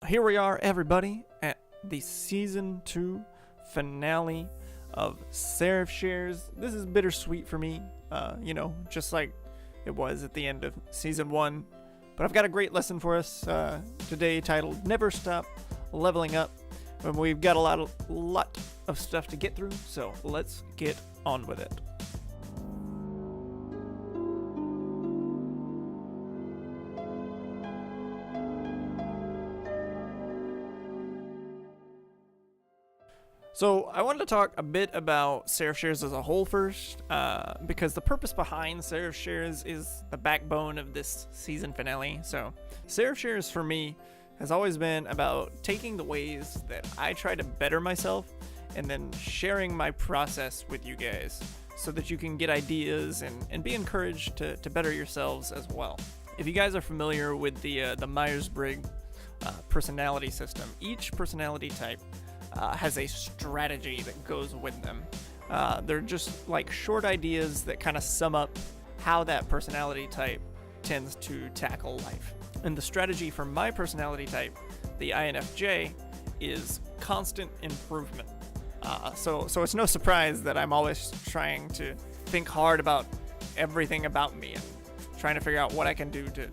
here we are, everybody, at the Season 2 finale of SeraphShares. This is bittersweet for me, just like it was at the end of Season 1. But I've got a great lesson for us today titled Never Stop Leveling Up. And we've got a lot of stuff to get through, so let's get on with it. So I wanted to talk a bit about SeraphShares as a whole first, because the purpose behind SeraphShares is the backbone of this season finale. So SeraphShares for me has always been about taking the ways that I try to better myself and then sharing my process with you guys so that you can get ideas and be encouraged to better yourselves as well. If you guys are familiar with the Myers-Briggs personality system, each personality type has a strategy that goes with them. They're just like short ideas that kind of sum up how that personality type tends to tackle life. And the strategy for my personality type, the INFJ, is constant improvement. So it's no surprise that I'm always trying to think hard about everything about me and trying to figure out what I can do to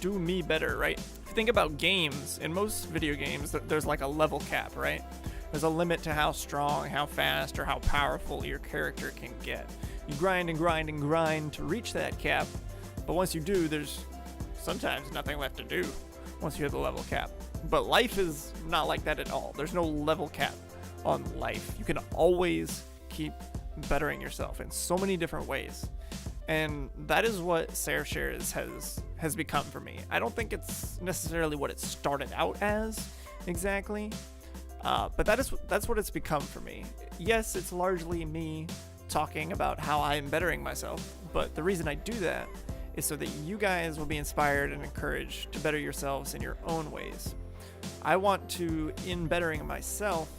do me better, right? If you think about games, in most video games, there's like a level cap, right? There's a limit to how strong, how fast, or how powerful your character can get. You grind and grind and grind to reach that cap, but once you do, there's sometimes nothing left to do once you hit the level cap. But life is not like that at all. There's no level cap on life. You can always keep bettering yourself in so many different ways. And that is what SeraphShares has become for me. I don't think it's necessarily what it started out as exactly, but that's what it's become for me. Yes, it's largely me talking about how I'm bettering myself, but the reason I do that is so that you guys will be inspired and encouraged to better yourselves in your own ways. I want to, in bettering myself,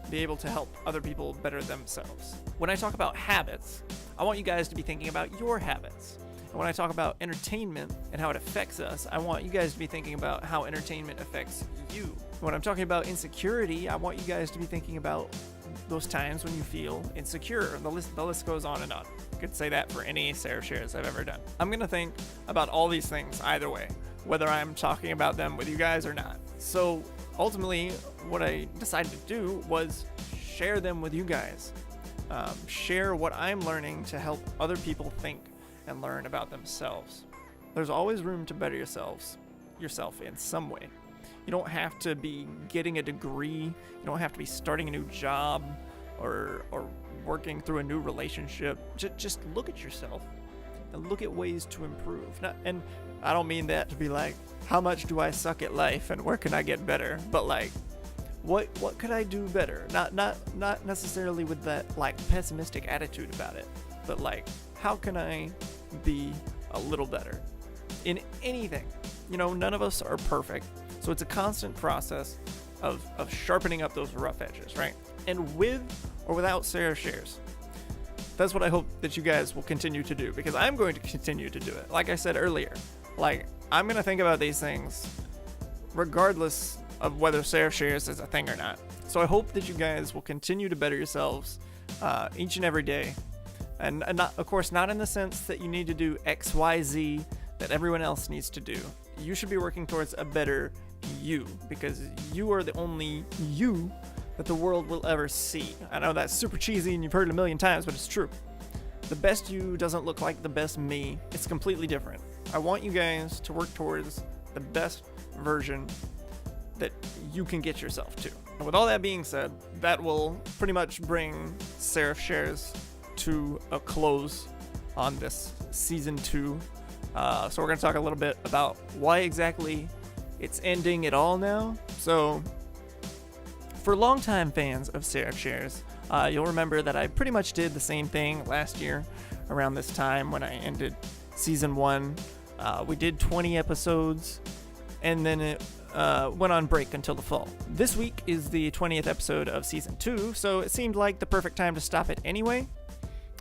be able to help other people better themselves. When I talk about habits, I want you guys to be thinking about your habits. And when I talk about entertainment and how it affects us, I want you guys to be thinking about how entertainment affects you. When I'm talking about insecurity, I want you guys to be thinking about those times when you feel insecure. The list goes on and on. I could say that for any SeraphShares I've ever done. I'm going to think about all these things either way, whether I'm talking about them with you guys or not. So ultimately, what I decided to do was share them with you guys. Share what I'm learning to help other people think and learn about themselves. There's always room to better yourself in some way. You don't have to be getting a degree. You don't have to be starting a new job or working through a new relationship. Just look at yourself and look at ways to improve. And I don't mean that to be like, how much do I suck at life and where can I get better? But like, what could I do better? Not necessarily with that like pessimistic attitude about it, but like, how can I be a little better in anything? None of us are perfect. So it's a constant process of sharpening up those rough edges, right? And with or without SeraphShares, that's what I hope that you guys will continue to do, because I'm going to continue to do it. Like I said earlier, like I'm going to think about these things regardless of whether SeraphShares is a thing or not. So I hope that you guys will continue to better yourselves each and every day. And not, of course, not in the sense that you need to do X, Y, Z that everyone else needs to do. You should be working towards a better you, because you are the only you that the world will ever see. I know that's super cheesy and you've heard it a million times, but it's true. The best you doesn't look like the best me. It's completely different. I want you guys to work towards the best version that you can get yourself to. And with all that being said, that will pretty much bring SeraphShares to a close on this season 2. So we're going to talk a little bit about why exactly it's ending it all now. So for longtime fans of SeraphShares, you'll remember that I pretty much did the same thing last year around this time when I ended season 1. We did 20 episodes and then it went on break until the fall. This week is the 20th episode of season 2, so it seemed like the perfect time to stop it anyway.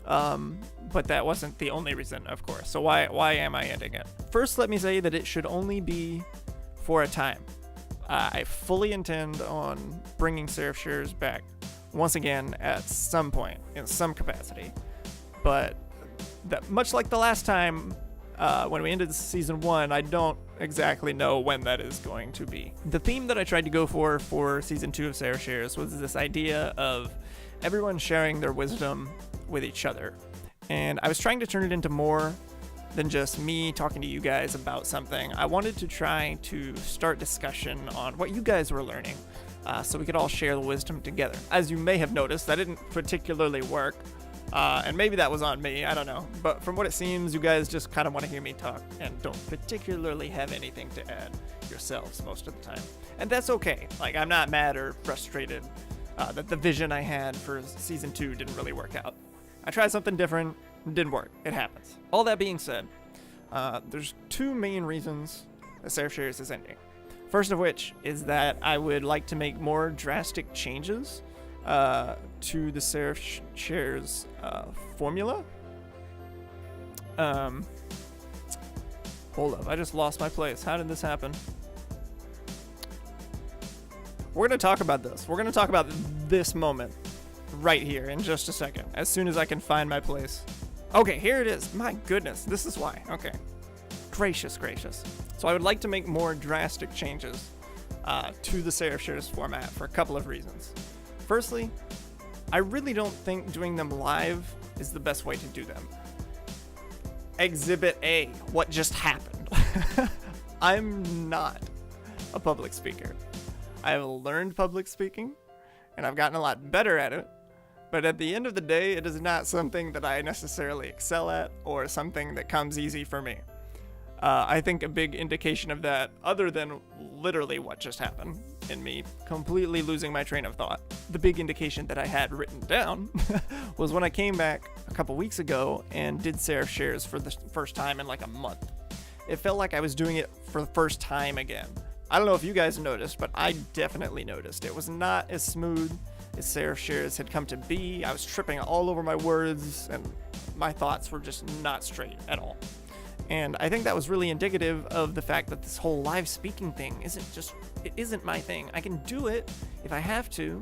But that wasn't the only reason, of course. So why am I ending it? First, let me say that it should only be for a time. I fully intend on bringing SeraphShares back once again at some point in some capacity. But that, much like the last time when we ended season 1, I don't exactly know when that is going to be. The theme that I tried to go for season 2 of SeraphShares was this idea of everyone sharing their wisdom with each other. And I was trying to turn it into more than just me talking to you guys about something. I wanted to try to start discussion on what you guys were learning, so we could all share the wisdom together. As you may have noticed, that didn't particularly work, and maybe that was on me, I don't know. But from what it seems, you guys just kind of want to hear me talk and don't particularly have anything to add yourselves most of the time. And that's okay. Like, I'm not mad or frustrated that the vision I had for season 2 didn't really work out. I tried something different, it didn't work. It happens. All that being said, there's 2 main reasons that SeraphShares is ending. First of which is that I would like to make more drastic changes to the SeraphShares formula. Hold up, I just lost my place. How did this happen? We're going to talk about this. We're going to talk about this moment right here in just a second, as soon as I can find my place. Okay, here it is. My goodness, this is why. Okay. Gracious. So I would like to make more drastic changes to the SeraphShares format for a couple of reasons. Firstly, I really don't think doing them live is the best way to do them. Exhibit A, what just happened? I'm not a public speaker. I have learned public speaking, and I've gotten a lot better at it. But at the end of the day, it is not something that I necessarily excel at or something that comes easy for me. I think a big indication of that, other than literally what just happened in me completely losing my train of thought, the big indication that I had written down was when I came back a couple weeks ago and did SeraphShares for the first time in like a month. It felt like I was doing it for the first time again. I don't know if you guys noticed, but I definitely noticed. It was not as smooth as SeraphShares had come to be. I was tripping all over my words, and my thoughts were just not straight at all. And I think that was really indicative of the fact that this whole live speaking thing it isn't my thing. I can do it if I have to,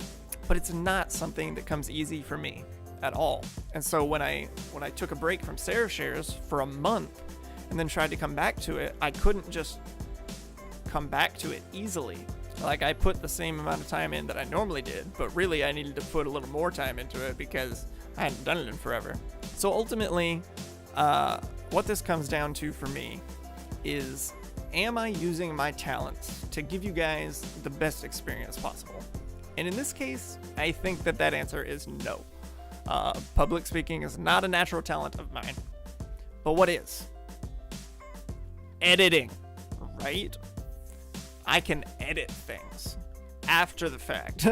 but it's not something that comes easy for me at all. And so when I took a break from SeraphShares for a month and then tried to come back to it, I couldn't just come back to it easily. Like, I put the same amount of time in that I normally did, but really I needed to put a little more time into it because I hadn't done it in forever. So ultimately, what this comes down to for me is, am I using my talents to give you guys the best experience possible? And in this case, I think that answer is no. Public speaking is not a natural talent of mine. But what is? Editing, right? I can edit things after the fact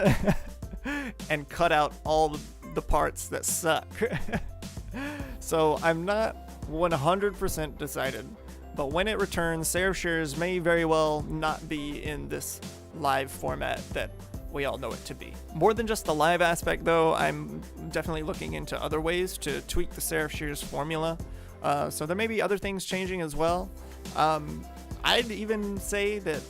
and cut out all the parts that suck. So I'm not 100% decided, but when it returns, SeraphShares may very well not be in this live format that we all know it to be. More than just the live aspect, though, I'm definitely looking into other ways to tweak the SeraphShares formula. So there may be other things changing as well. I'd even say that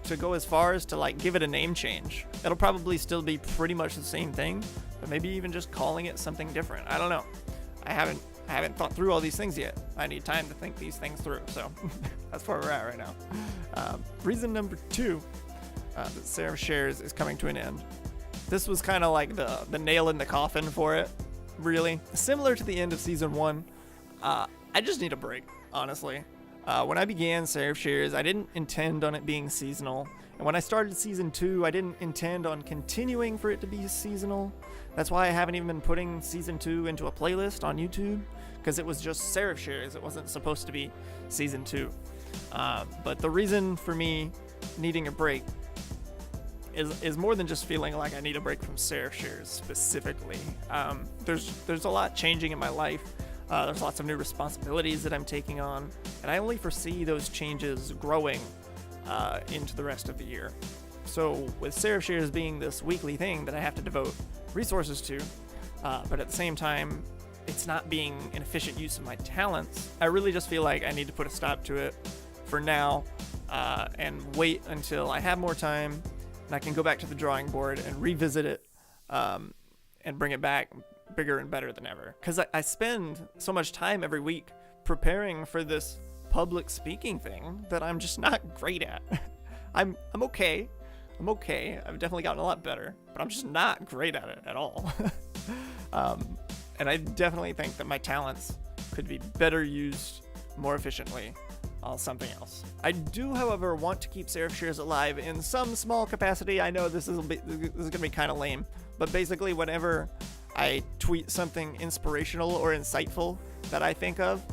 to go as far as to like give it a name change. It'll probably still be pretty much the same thing, but maybe even just calling it something different. I don't know. I haven't thought through all these things yet. I need time to think these things through, so that's where we're at right now. Reason number 2 that SeraphShares is coming to an end. This was kind of like the nail in the coffin for it, really. Similar to the end of season 1, I just need a break, honestly. When I began SeraphShares, I didn't intend on it being seasonal. And when I started season 2, I didn't intend on continuing for it to be seasonal. That's why I haven't even been putting season 2 into a playlist on YouTube, because it was just SeraphShares. It wasn't supposed to be season 2. But the reason for me needing a break is more than just feeling like I need a break from SeraphShares specifically. There's a lot changing in my life. There's lots of new responsibilities that I'm taking on, and I only foresee those changes growing into the rest of the year. So with SeraphShares being this weekly thing that I have to devote resources to, but at the same time, it's not being an efficient use of my talents, I really just feel like I need to put a stop to it for now and wait until I have more time and I can go back to the drawing board and revisit it and bring it back bigger and better than ever. Because I spend so much time every week preparing for this public speaking thing that I'm just not great at. I'm okay. I'm okay. I've definitely gotten a lot better, but I'm just not great at it at all. And I definitely think that my talents could be better used more efficiently on something else. I do, however, want to keep SeraphShares alive in some small capacity. I know this is going to be kind of lame, but basically whenever I tweet something inspirational or insightful that I think of,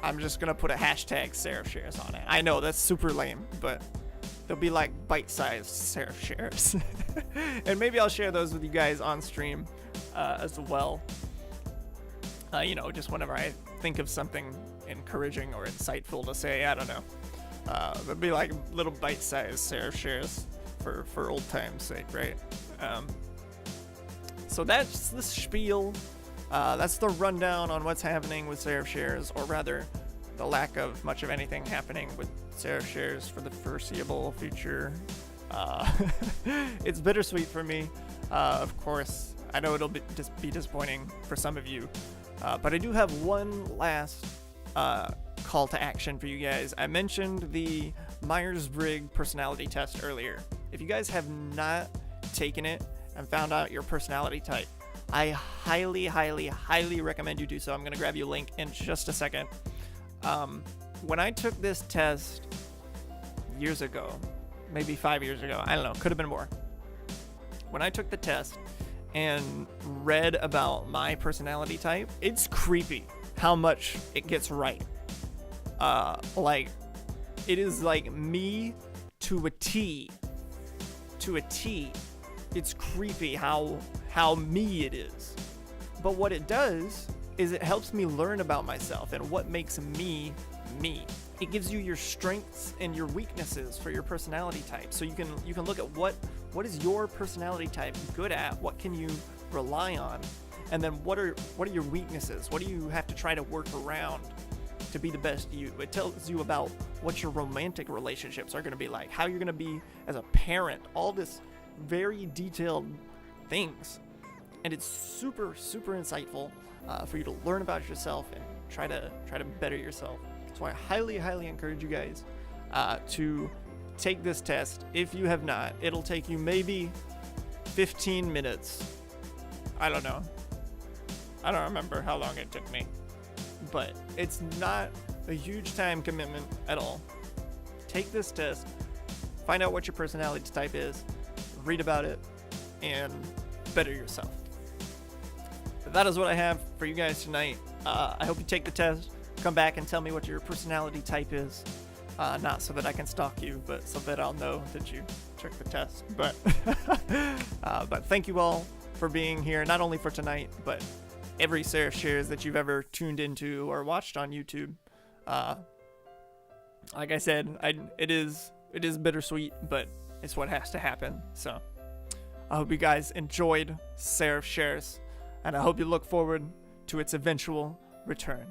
I'm just going to put a hashtag SeraphShares on it. I know that's super lame, but they'll be like bite-sized SeraphShares. And maybe I'll share those with you guys on stream as well. Just whenever I think of something encouraging or insightful to say, I don't know. There'll be like little bite-sized SeraphShares for old time's sake, right? So that's the spiel. That's the rundown on what's happening with SeraphShares, or rather, the lack of much of anything happening with SeraphShares for the foreseeable future. It's bittersweet for me, of course. I know it'll be disappointing for some of you, but I do have one last call to action for you guys. I mentioned the Myers-Briggs personality test earlier. If you guys have not taken it and found out your personality type, I highly, highly, highly recommend you do so. I'm going to grab you a link in just a second. When I took this test years ago, maybe 5 years ago, I don't know, could have been more. When I took the test and read about my personality type, it's creepy how much it gets right. It is like me to a T. To a T. It's creepy how me it is. But what it does is it helps me learn about myself and what makes me me. It gives you your strengths and your weaknesses for your personality type. So you can look at what is your personality type good at, what can you rely on, and then what are your weaknesses? What do you have to try to work around to be the best you? It tells you about what your romantic relationships are going to be like, how you're going to be as a parent, all this very detailed things. And it's super, super insightful for you to learn about yourself and try to better yourself. So I highly, highly encourage you guys to take this test. If you have not, it'll take you maybe 15 minutes. I don't know. I don't remember how long it took me, but it's not a huge time commitment at all. Take this test, find out what your personality type is, read about it, and better yourself. But that is what I have for you guys tonight. I hope you take the test, come back and tell me what your personality type is. Not so that I can stalk you, but so that I'll know that you took the test. But thank you all for being here, not only for tonight, but every SeraphShares that you've ever tuned into or watched on YouTube. Like I said, it is bittersweet, but it's what has to happen. So I hope you guys enjoyed SeraphShares, and I hope you look forward to its eventual return.